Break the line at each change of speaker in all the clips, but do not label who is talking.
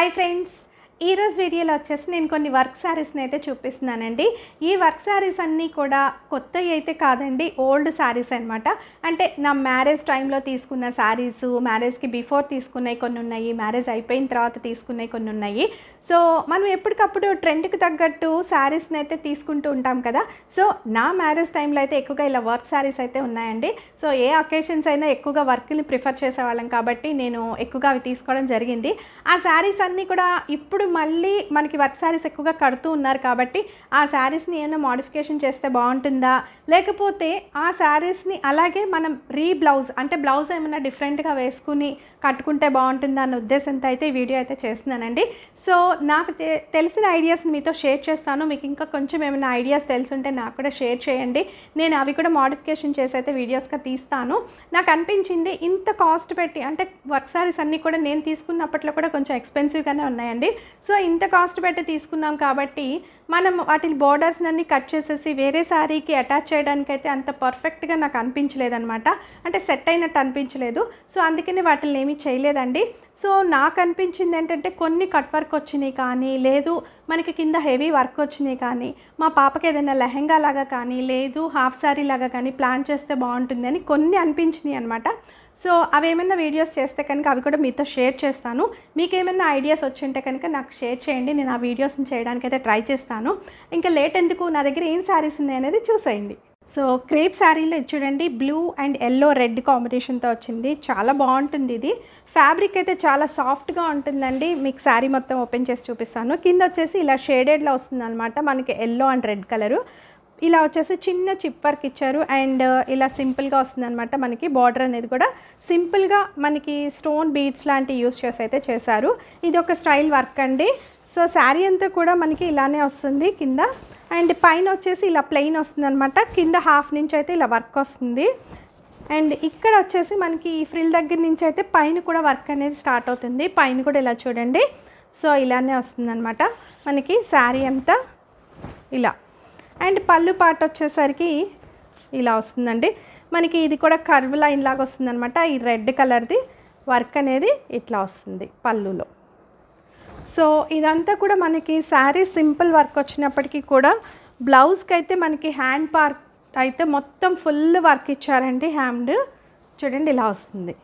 Hi friends, ఈరోజు వీడియోలో వచ్చేసి నేను కొన్ని వర్క్ శారీస్ని అయితే చూపిస్తున్నానండి. ఈ వర్క్ శారీస్ అన్నీ కూడా కొత్తవి అయితే కాదండి, ఓల్డ్ శారీస్ అనమాట. అంటే నా మ్యారేజ్ టైంలో తీసుకున్న శారీస్, మ్యారేజ్కి బిఫోర్ తీసుకున్నవి కొన్ని ఉన్నాయి, మ్యారేజ్ అయిపోయిన తర్వాత తీసుకున్నవి కొన్ని ఉన్నాయి. సో మనం ఎప్పటికప్పుడు ట్రెండ్కి తగ్గట్టు శారీస్ని అయితే తీసుకుంటూ ఉంటాం కదా. సో నా మ్యారేజ్ టైంలో అయితే ఎక్కువగా ఇలా వర్క్ శారీస్ అయితే ఉన్నాయండి. సో ఏ అకేషన్స్ అయినా ఎక్కువగా వర్క్ని ప్రిఫర్ చేసేవాళ్ళం కాబట్టి నేను ఎక్కువగా అవి తీసుకోవడం జరిగింది. ఆ శారీస్ అన్నీ కూడా ఇప్పుడు మళ్ళీ మనకి వర్క్ శారీస్ ఎక్కువగా కడుతూ ఉన్నారు కాబట్టి ఆ శారీస్ని ఏమైనా మోడిఫికేషన్ చేస్తే బాగుంటుందా, లేకపోతే ఆ శారీస్ని అలాగే మనం బ్లౌజ్ అంటే బ్లౌజ్ ఏమైనా డిఫరెంట్గా వేసుకుని కట్టుకుంటే బాగుంటుందా అన్న ఉద్దేశంతో అయితే ఈ వీడియో అయితే చేస్తున్నానండి. సో నాకు తెలిసిన ఐడియాస్ని మీతో షేర్ చేస్తాను. మీకు ఇంకా కొంచెం ఏమైనా ఐడియాస్ తెలుసుంటే నాకు కూడా షేర్ చేయండి. నేను అవి కూడా మోడిఫికేషన్ చేసి అయితే వీడియోస్గా తీస్తాను. నాకు అనిపించింది ఇంత కాస్ట్ పెట్టి, అంటే వర్క్ శారీస్ అన్నీ కూడా నేను తీసుకున్నప్పట్లో కూడా కొంచెం ఎక్స్పెన్సివ్గానే ఉన్నాయండి. సో ఇంత కాస్ట్ పెట్టి తీసుకున్నాం కాబట్టి మనం వాటి బోర్డర్స్ అన్నీ కట్ చేసేసి వేరే శారీకి అటాచ్ చేయడానికి అయితే అంత పర్ఫెక్ట్గా నాకు అనిపించలేదన్నమాట. అంటే సెట్ అయినట్టు అనిపించలేదు. సో అందుకని వాటిని ఏమీ చేయలేదండి. సో నాకు అనిపించింది ఏంటంటే కొన్ని కట్ వర్క్ వచ్చినాయి కానీ, లేదు మనకి కింద హెవీ వర్క్ వచ్చినాయి కానీ, మా పాపకి ఏదైనా లెహెంగా లాగా కానీ, లేదు హాఫ్ శారీ లాగా కానీ ప్లాన్ చేస్తే బాగుంటుంది అని కొన్ని అనిపించినాయి అనమాట. సో అవి ఏమైనా వీడియోస్ చేస్తే కనుక అవి కూడా మీతో షేర్ చేస్తాను. మీకు ఏమైనా ఐడియాస్ వచ్చింటే కనుక నాకు షేర్ చేయండి. నేను ఆ వీడియోస్ని చేయడానికి అయితే ట్రై చేస్తాను. ఇంకా లేట్ ఎందుకు, నా దగ్గర ఏం శారీస్ ఉన్నాయి అనేది చూసేయండి. సో క్రేప్ శారీలో చూడండి, బ్లూ అండ్ ఎల్లో రెడ్ కాంబినేషన్తో వచ్చింది. చాలా బాగుంటుంది ఇది. ఫ్యాబ్రిక్ అయితే చాలా సాఫ్ట్గా ఉంటుందండి. మీకు శారీ మొత్తం ఓపెన్ చేసి చూపిస్తాను. కింద వచ్చేసి ఇలా షేడెడ్లో వస్తుంది అనమాట. మనకి ఎల్లో అండ్ రెడ్ కలరు. ఇలా వచ్చేసి చిన్న చిప్ వర్క్ ఇచ్చారు అండ్ ఇలా సింపుల్గా వస్తుంది అనమాట. మనకి బార్డర్ అనేది కూడా సింపుల్గా మనకి స్టోన్ బీడ్స్ లాంటివి యూస్ చేసి అయితే చేశారు. ఇది ఒక స్టైల్ వర్క్ అండి. సో శారీ అంతా కూడా మనకి ఇలానే వస్తుంది కింద, అండ్ పైన వచ్చేసి ఇలా ప్లెయిన్ వస్తుంది అనమాట. కింద హాఫ్ నుంచి అయితే ఇలా వర్క్ వస్తుంది. అండ్ ఇక్కడ వచ్చేసి మనకి ఈ ఫ్రిల్ దగ్గర నుంచి అయితే పైన కూడా వర్క్ అనేది స్టార్ట్ అవుతుంది. పైన కూడా ఇలా చూడండి. సో ఇలానే వస్తుంది అనమాట మనకి శారీ అంతా ఇలా. అండ్ పళ్ళు పార్ట్ వచ్చేసరికి ఇలా వస్తుందండి. మనకి ఇది కూడా కర్వ్ లైన్ లాగా వస్తుంది అనమాట. ఈ రెడ్ కలర్ది వర్క్ అనేది ఇట్లా వస్తుంది పళ్ళులో. సో ఇదంతా కూడా మనకి శారీ సింపుల్ వర్క్ వచ్చినప్పటికీ కూడా బ్లౌజ్కి అయితే మనకి హ్యాండ్ పార్ట్ అయితే మొత్తం ఫుల్ వర్క్ ఇచ్చారండి. హ్యాండ్ చూడండి ఇలా వస్తుంది.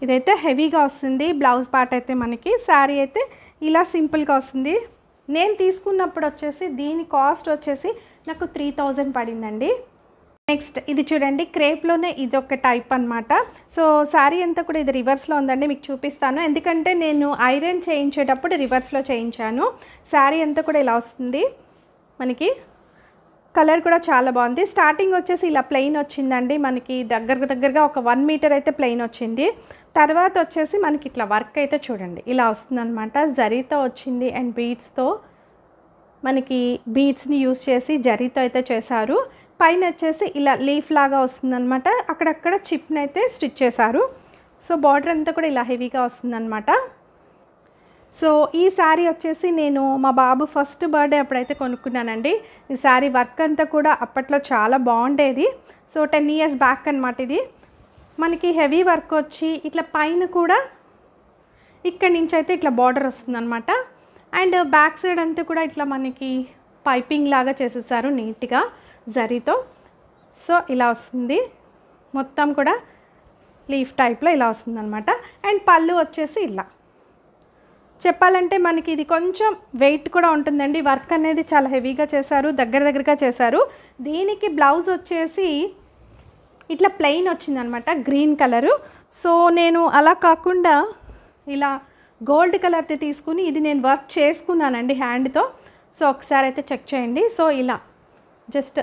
ఇదైతే హెవీగా వస్తుంది. బ్లౌజ్ పార్ట్ అయితే మనకి శారీ అయితే ఇలా సింపుల్గా వస్తుంది. నేను తీసుకున్నప్పుడు వచ్చేసి దీని కాస్ట్ వచ్చేసి నాకు 3000 పడిందండి. నెక్స్ట్ ఇది చూడండి, క్రేప్లోనే ఇది ఒక టైప్ అనమాట. సో శారీ అంతా కూడా ఇది రివర్స్లో ఉందండి. మీకు చూపిస్తాను, ఎందుకంటే నేను ఐరన్ చేయించేటప్పుడు రివర్స్లో చేయించాను. శారీ అంతా కూడా ఇలా వస్తుంది. మనకి కలర్ కూడా చాలా బాగుంది. స్టార్టింగ్ వచ్చేసి ఇలా ప్లెయిన్ వచ్చిందండి. మనకి దగ్గరగా ఒక 1 మీటర్ అయితే ప్లెయిన్ వచ్చింది. తర్వాత వచ్చేసి మనకి ఇట్లా వర్క్ అయితే చూడండి ఇలా వస్తుందన్నమాట. జరీతో వచ్చింది అండ్ బీడ్స్తో, మనకి బీడ్స్ని యూస్ చేసి జరీతో అయితే చేశారు. పైన వచ్చేసి ఇలా లీఫ్ లాగా వస్తుందన్నమాట. అక్కడక్కడ చిప్ని అయితే స్టిచ్ చేశారు. సో బార్డర్ అంతా కూడా ఇలా హెవీగా వస్తుందన్నమాట. సో ఈ శారీ వచ్చేసి నేను మా బాబు ఫస్ట్ బర్త్డే అప్పుడైతే కొనుక్కున్నానండి. ఈ శారీ వర్క్ అంతా కూడా అప్పట్లో చాలా బాగుండేది. సో 10 years బ్యాక్ అనమాట ఇది. మనకి హెవీ వర్క్ వచ్చి ఇట్లా పైన కూడా ఇక్కడి నుంచి అయితే ఇట్లా బార్డర్ వస్తుందన్నమాట. అండ్ బ్యాక్ సైడ్ అంతా కూడా ఇట్లా మనకి పైపింగ్ లాగా చేసేసారు నీట్గా జరీతో. సో ఇలా వస్తుంది మొత్తం కూడా లీఫ్ టైప్లో ఇలా వస్తుందన్నమాట. అండ్ పళ్ళు వచ్చేసి ఇలా. చెప్పాలంటే మనకి ఇది కొంచెం వెయిట్ కూడా ఉంటుందండి. వర్క్ అనేది చాలా హెవీగా చేశారు, దగ్గరగా చేశారు. దీనికి బ్లౌజ్ వచ్చేసి ఇట్లా ప్లెయిన్ వచ్చిందనమాట, గ్రీన్ కలరు. సో నేను అలా కాకుండా ఇలా గోల్డ్ కలర్ది తీసుకుని ఇది నేను వర్క్ చేసుకున్నానండి హ్యాండ్తో. సో ఒకసారి అయితే చెక్ చేయండి. సో ఇలా జస్ట్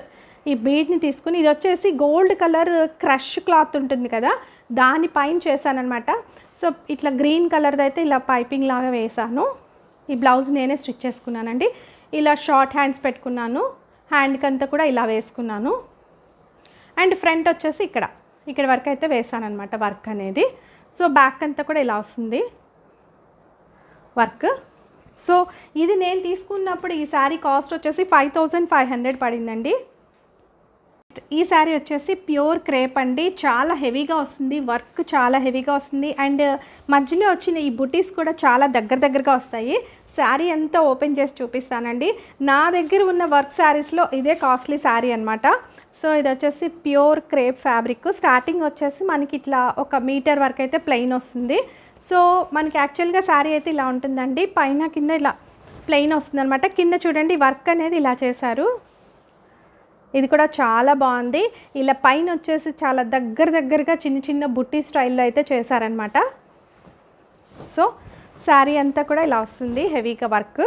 ఈ బీడ్ని తీసుకుని, ఇది వచ్చేసి గోల్డ్ కలర్ క్రష్ క్లాత్ ఉంటుంది కదా, దానిపైన చేశానమాట. సో ఇట్లా గ్రీన్ కలర్ది అయితే ఇలా పైపింగ్ లాగా వేసాను. ఈ బ్లౌజ్ నేనే స్టిచ్ చేసుకున్నానండి. ఇలా షార్ట్ హ్యాండ్స్ పెట్టుకున్నాను. హ్యాండ్కి అంతా కూడా ఇలా వేసుకున్నాను. అండ్ ఫ్రంట్ వచ్చేసి ఇక్కడ వరకు అయితే వేసానమాట వర్క్ అనేది. సో బ్యాక్ అంతా కూడా ఇలా వస్తుంది వర్క్. సో ఇది నేను తీసుకున్నప్పుడు ఈ శారీ కాస్ట్ వచ్చేసి 5500 పడిందండి. ఈ శారీ వచ్చేసి ప్యూర్ క్రేప్ అండి, చాలా హెవీగా వస్తుంది, వర్క్ చాలా హెవీగా వస్తుంది. అండ్ మధ్యలో వచ్చిన ఈ బుటీస్ కూడా చాలా దగ్గరగా వస్తాయి. శారీ అంతా ఓపెన్ చేసి చూపిస్తానండి. నా దగ్గర ఉన్న వర్క్ శారీస్లో ఇదే కాస్ట్లీ శారీ అనమాట. సో ఇది వచ్చేసి ప్యూర్ క్రేప్ ఫ్యాబ్రిక్. స్టార్టింగ్ వచ్చేసి మనకి ఇట్లా 1 మీటర్ వరకు అయితే ప్లెయిన్ వస్తుంది. సో మనకి యాక్చువల్గా శారీ అయితే ఇలా ఉంటుందండి, పైన కింద ఇలా ప్లెయిన్ వస్తుంది అనమాట. కింద చూడండి వర్క్ అనేది ఇలా చేశారు, ఇది కూడా చాలా బాగుంది. ఇలా పైన వచ్చేసి చాలా దగ్గరగా చిన్న బుట్టి స్టైల్లో అయితే చేశారనమాట. సో శారీ అంతా కూడా ఇలా వస్తుంది, హెవీగా వర్క్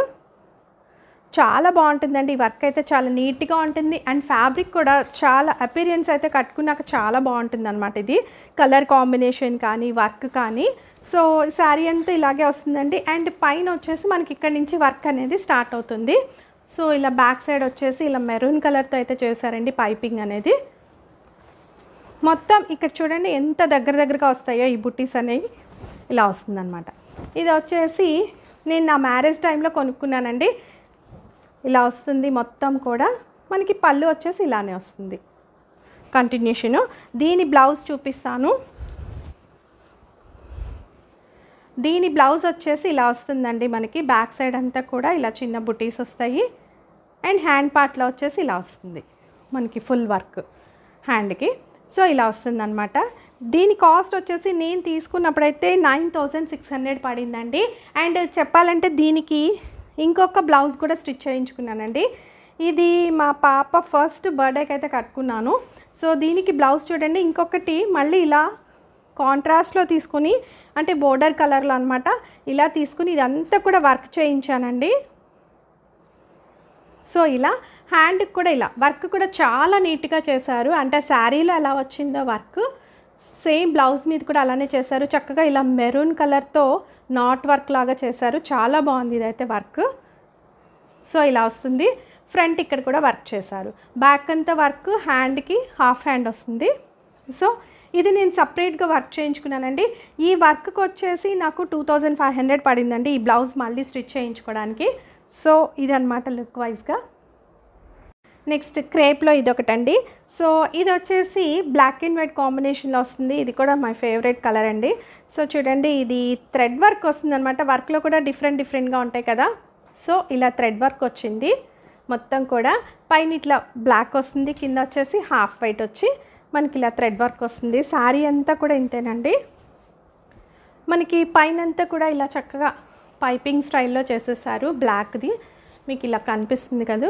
చాలా బాగుంటుందండి. ఈ వర్క్ అయితే చాలా నీట్గా ఉంటుంది. అండ్ ఫ్యాబ్రిక్ కూడా చాలా అపీరియన్స్ అయితే కట్టుకున్నాక చాలా బాగుంటుంది అనమాట. ఇది కలర్ కాంబినేషన్ కానీ వర్క్ కానీ. సో శారీ అంతా ఇలాగే వస్తుందండి. అండ్ పైన వచ్చేసి మనకి ఇక్కడ నుంచి వర్క్ అనేది స్టార్ట్ అవుతుంది. సో ఇలా బ్యాక్ సైడ్ వచ్చేసి ఇలా మెరూన్ కలర్తో అయితే చేశారండి పైపింగ్ అనేది. మొత్తం ఇక్కడ చూడండి ఎంత దగ్గరగా వస్తాయో ఈ బుట్టీస్ అనేవి, ఇలా వస్తుందన్నమాట. ఇది వచ్చేసి నేను నా మ్యారేజ్ టైంలో కొనుక్కున్నానండి. ఇలా వస్తుంది మొత్తం కూడా. మనకి పళ్ళు వచ్చేసి ఇలానే వస్తుంది కంటిన్యూషను. దీని బ్లౌజ్ చూపిస్తాను. దీని బ్లౌజ్ వచ్చేసి ఇలా వస్తుందండి. మనకి బ్యాక్ సైడ్ అంతా కూడా ఇలా చిన్న బుటీస్ వస్తాయి. అండ్ హ్యాండ్ పార్ట్లో వచ్చేసి ఇలా వస్తుంది మనకి ఫుల్ వర్క్ హ్యాండ్కి. సో ఇలా వస్తుందన్నమాట. దీని కాస్ట్ వచ్చేసి నేను తీసుకున్నప్పుడైతే 9600 పడిందండి. అండ్ చెప్పాలంటే దీనికి ఇంకొక బ్లౌజ్ కూడా స్టిచ్ చేయించుకున్నానండి. ఇది మా పాప ఫస్ట్ బర్త్డేకి అయితే కట్టుకున్నాను. సో దీనికి బ్లౌజ్ చూడండి ఇంకొకటి మళ్ళీ ఇలా కాంట్రాస్ట్లో తీసుకుని, అంటే బోర్డర్ కలర్లో అనమాట, ఇలా తీసుకుని ఇదంతా కూడా వర్క్ చేయించానండి. సో ఇలా హ్యాండ్కి కూడా ఇలా వర్క్ కూడా చాలా నీట్గా చేశారు. అంటే శారీలో ఎలా వచ్చిందో వర్క్ సేమ్ బ్లౌజ్ మీద కూడా అలానే చేశారు. చక్కగా ఇలా మెరూన్ కలర్తో నాట్ వర్క్ లాగా చేశారు, చాలా బాగుంది ఇదైతే వర్క్. సో ఇలా వస్తుంది. ఫ్రంట్ ఇక్కడ కూడా వర్క్ చేశారు, బ్యాక్ అంతా వర్క్, హ్యాండ్కి హాఫ్ హ్యాండ్ వస్తుంది. సో ఇది నేను సపరేట్గా వర్క్ చేయించుకున్నానండి. ఈ వర్క్కి వచ్చేసి నాకు 2500 పడిందండి ఈ బ్లౌజ్ మళ్ళీ స్టిచ్ చేయించుకోవడానికి. సో ఇదన్నమాట లుక్ వైజ్గా. నెక్స్ట్ క్రేప్లో ఇదొకటండి. సో ఇది వచ్చేసి బ్లాక్ అండ్ వైట్ కాంబినేషన్లో వస్తుంది. ఇది కూడా మై ఫేవరెట్ కలర్ అండి. సో చూడండి ఇది థ్రెడ్ వర్క్ వస్తుంది అనమాట. వర్క్లో కూడా డిఫరెంట్గా ఉంటాయి కదా. సో ఇలా థ్రెడ్ వర్క్ వచ్చింది మొత్తం కూడా. పైన ఇట్లా బ్లాక్ వస్తుంది, కింద వచ్చేసి హాఫ్ వైట్ వచ్చి మనకి ఇలా థ్రెడ్ వర్క్ వస్తుంది. శారీ అంతా కూడా ఇంతేనండి. మనకి పైన అంతా కూడా ఇలా చక్కగా పైపింగ్ స్టైల్లో చేసేసారు, బ్లాక్ది మీకు ఇలా కనిపిస్తుంది కదా.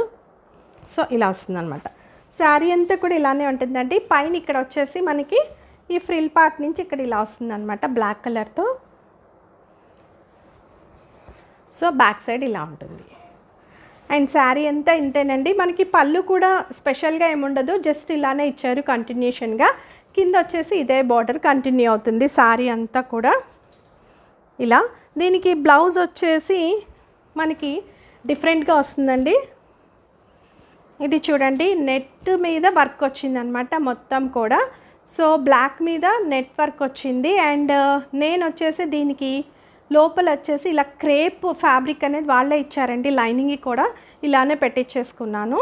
సో ఇలా వస్తుంది అనమాట. శారీ అంతా కూడా ఇలానే ఉంటుందండి. పైన ఇక్కడ వచ్చేసి మనకి ఈ ఫ్రిల్ పార్ట్ నుంచి ఇక్కడ ఇలా వస్తుంది అనమాట బ్లాక్ కలర్తో. సో బ్యాక్ సైడ్ ఇలా ఉంటుంది. అండ్ శారీ అంతా ఇంతేనండి. మనకి పళ్ళు కూడా స్పెషల్గా ఏముండదు, జస్ట్ ఇలానే ఇచ్చారు కంటిన్యూషన్గా. కింద వచ్చేసి ఇదే బార్డర్ కంటిన్యూ అవుతుంది శారీ అంతా కూడా ఇలా. దీనికి బ్లౌజ్ వచ్చేసి మనకి డిఫరెంట్గా వస్తుందండి. ఇది చూడండి నెట్ మీద వర్క్ వచ్చిందనమాట మొత్తం కూడా. సో బ్లాక్ మీద నెట్ వర్క్ వచ్చింది. అండ్ నేను వచ్చేసి దీనికి లోపల వచ్చేసి ఇలా క్రేప్ ఫ్యాబ్రిక్ అనేది వాళ్ళే ఇచ్చారండి. లైనింగ్ కూడా ఇలానే పెట్టించేసుకున్నాను,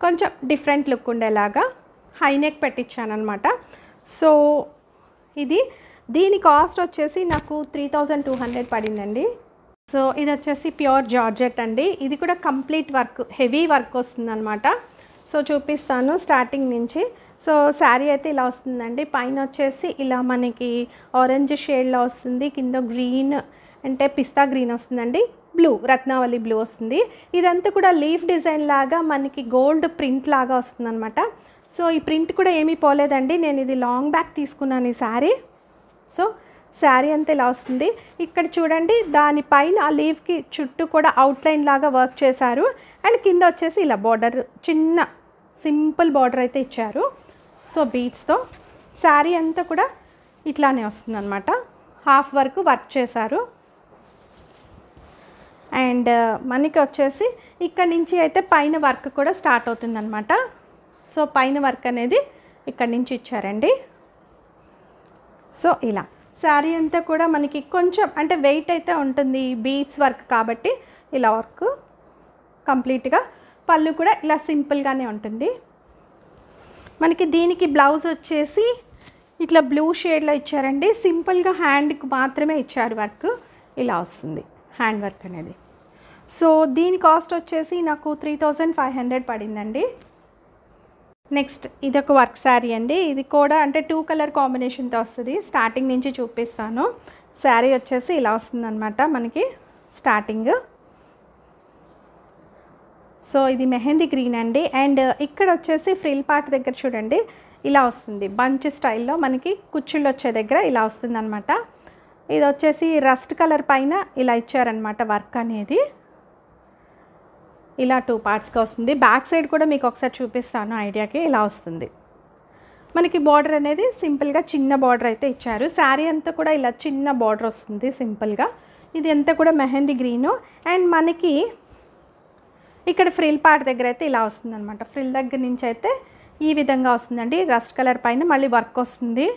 కొంచెం డిఫరెంట్ లుక్ ఉండేలాగా హై నెక్ పెట్టించాను అనమాట. సో ఇది దీని కాస్ట్ వచ్చేసి నాకు 3200 పడిందండి. సో ఇది వచ్చేసి ప్యూర్ జార్జెట్ అండి. ఇది కూడా కంప్లీట్ వర్క్, హెవీ వర్క్ వస్తుందన్నమాట. సో చూపిస్తాను స్టార్టింగ్ నుంచి. సో శారీ అయితే ఇలా వస్తుందండి. పైన వచ్చేసి ఇలా మనకి ఆరెంజ్ షేడ్లో వస్తుంది, కింద గ్రీన్ అంటే పిస్తా గ్రీన్ వస్తుందండి, బ్లూ రత్నావళి బ్లూ వస్తుంది. ఇదంతా కూడా లీఫ్ డిజైన్ లాగా మనకి గోల్డ్ ప్రింట్ లాగా వస్తుందన్నమాట. సో ఈ ప్రింట్ కూడా ఏమీ పోలేదండి. నేను ఇది లాంగ్ బ్యాక్ తీసుకున్నాను ఈ శారీ. సో శారీ అంతా ఇలా వస్తుంది. ఇక్కడ చూడండి దానిపైన ఆ లీవ్కి చుట్టూ కూడా అవుట్లైన్ లాగా వర్క్ చేశారు. అండ్ కింద వచ్చేసి ఇలా బార్డర్, చిన్న సింపుల్ బార్డర్ అయితే ఇచ్చారు. సో బీడ్స్తో శారీ అంతా కూడా ఇట్లానే వస్తుందన్నమాట. హాఫ్ వరకు వర్క్ చేశారు. అండ్ మనకి వచ్చేసి ఇక్కడ నుంచి అయితే పైన వర్క్ కూడా స్టార్ట్ అవుతుందన్నమాట. సో పైన వర్క్ అనేది ఇక్కడ నుంచి ఇచ్చారండి. సో ఇలా శారీ అంతా కూడా మనకి కొంచెం అంటే వెయిట్ అయితే ఉంటుంది, బీడ్స్ వర్క్ కాబట్టి ఇలా వర్క్ కంప్లీట్గా. పళ్ళు కూడా ఇలా సింపుల్గానే ఉంటుంది. మనకి దీనికి బ్లౌజ్ వచ్చేసి ఇట్లా బ్లూ షేడ్లో ఇచ్చారండి. సింపుల్గా హ్యాండ్కి మాత్రమే ఇచ్చారు వర్క్. ఇలా వస్తుంది హ్యాండ్ వర్క్ అనేది. సో దీని కాస్ట్ వచ్చేసి నాకు 3500 పడిందండి. నెక్స్ట్ ఇదొక వర్క్ శారీ అండి. ఇది కూడా అంటే 2 కలర్ కాంబినేషన్తో వస్తుంది. స్టార్టింగ్ నుంచి చూపిస్తాను. శారీ వచ్చేసి ఇలా వస్తుందన్నమాట మనకి స్టార్టింగ్. సో ఇది మెహందీ గ్రీన్ అండి. అండ్ ఇక్కడ వచ్చేసి ఫ్రిల్ పార్ట్ దగ్గర చూడండి ఇలా వస్తుంది. బంచ్ స్టైల్లో మనకి కుచ్చుళ్ళు వచ్చే దగ్గర ఇలా వస్తుంది అనమాట. ఇది వచ్చేసి రస్ట్ కలర్ పైన ఇలా ఇచ్చారనమాట వర్క్ అనేది. ఇలా 2 పార్ట్స్గా వస్తుంది. బ్యాక్ సైడ్ కూడా మీకు ఒకసారి చూపిస్తాను ఐడియాకి. ఇలా వస్తుంది మనకి. బార్డర్ అనేది సింపుల్గా చిన్న బార్డర్ అయితే ఇచ్చారు. శారీ అంతా కూడా ఇలా చిన్న బార్డర్ వస్తుంది సింపుల్గా. ఇది అంతా కూడా మెహందీ గ్రీను. అండ్ మనకి ఇక్కడ ఫ్రిల్ పార్ట్ దగ్గర అయితే ఇలా వస్తుంది అనమాట. ఫ్రిల్ దగ్గర నుంచి అయితే ఈ విధంగా వస్తుందండి. రస్ట్ కలర్ పైన మళ్ళీ వర్క్ వస్తుంది.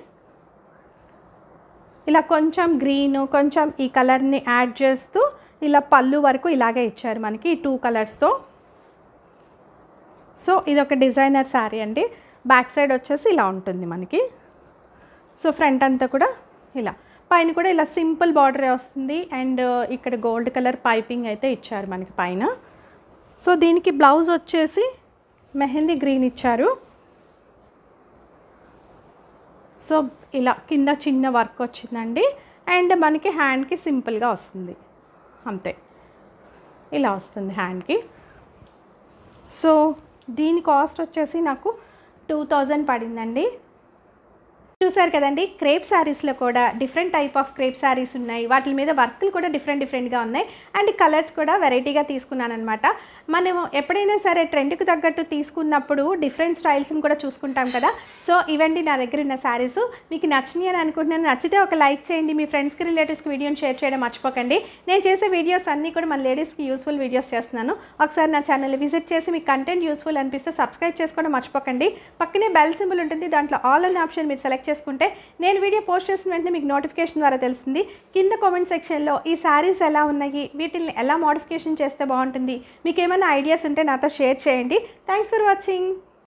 ఇలా కొంచెం గ్రీను కొంచెం ఈ కలర్ని యాడ్ చేస్తూ ఇలా పళ్ళు వరకు ఇలాగే ఇచ్చారు మనకి 2 కలర్స్తో. సో ఇది ఒక డిజైనర్ శారీ అండి. బ్యాక్ సైడ్ వచ్చేసి ఇలా ఉంటుంది మనకి. సో ఫ్రంట్ అంతా కూడా ఇలా, పైన కూడా ఇలా సింపుల్ బార్డరే వస్తుంది. అండ్ ఇక్కడ గోల్డ్ కలర్ పైపింగ్ అయితే ఇచ్చారు మనకి పైన. సో దీనికి బ్లౌజ్ వచ్చేసి మెహందీ గ్రీన్ ఇచ్చారు. సో ఇలా కింద చిన్న వర్క్ వచ్చిందండి. అండ్ మనకి హ్యాండ్కి సింపుల్గా వస్తుంది అంతే. ఇలా వస్తుంది హ్యాండ్కి. సో దీని కాస్ట్ వచ్చేసి నాకు 2000 పడిందండి. చూసారు కదండి, క్రేప్ శారీస్లో కూడా different type of crepe saris ఉన్నాయి. వాటి మీద వర్క్లు కూడా డిఫరెంట్గా ఉన్నాయి. అండ్ కలర్స్ కూడా వెరైటీగా తీసుకున్నాను అనమాట. మనం ఎప్పుడైనా సరే ట్రెండ్కి తగ్గట్టు తీసుకున్నప్పుడు డిఫరెంట్ స్టైల్స్ని కూడా చూసుకుంటాం కదా. సో ఇవండి నా దగ్గర ఉన్న శారీస్. మీకు నచ్చినాయి అని అనుకుంటున్నాను. నచ్చితే ఒక లైక్ చేయండి. మీ ఫ్రెండ్స్కి రిలేటివ్స్కి వీడియోని షేర్ చేయడం మర్చిపోకండి. నేను చేసే వీడియోస్ అన్నీ కూడా మన లేడీస్కి యూస్ఫుల్ వీడియోస్ చేస్తున్నాను. ఒకసారి నా ఛానల్ని విజిట్ చేసి మీకు కంటెంట్ యూస్ఫుల్ అనిపిస్తే సబ్స్క్రైబ్ చేసుకోవడం మర్చిపోకండి. పక్కనే బెల్ సింబల్ ఉంటుంది. దాంట్లో ఆల్ అనే ఆప్షన్ మీరు సెలెక్ట్ చేసుకుంటే నేను వీడియో పోస్ట్ చేసిన వెంటనే మీకు నోటిఫికేషన్ ద్వారా తెలుస్తుంది. కింద కామెంట్ సెక్షన్లో ఈ శారీస్ ఎలా ఉన్నాయి, వీటిని ఎలా మోడిఫికేషన్ చేస్తే బాగుంటుంది, మీకు ఏమైనా ఐడియాస్ ఉంటే నాతో షేర్ చేయండి. Thanks for watching.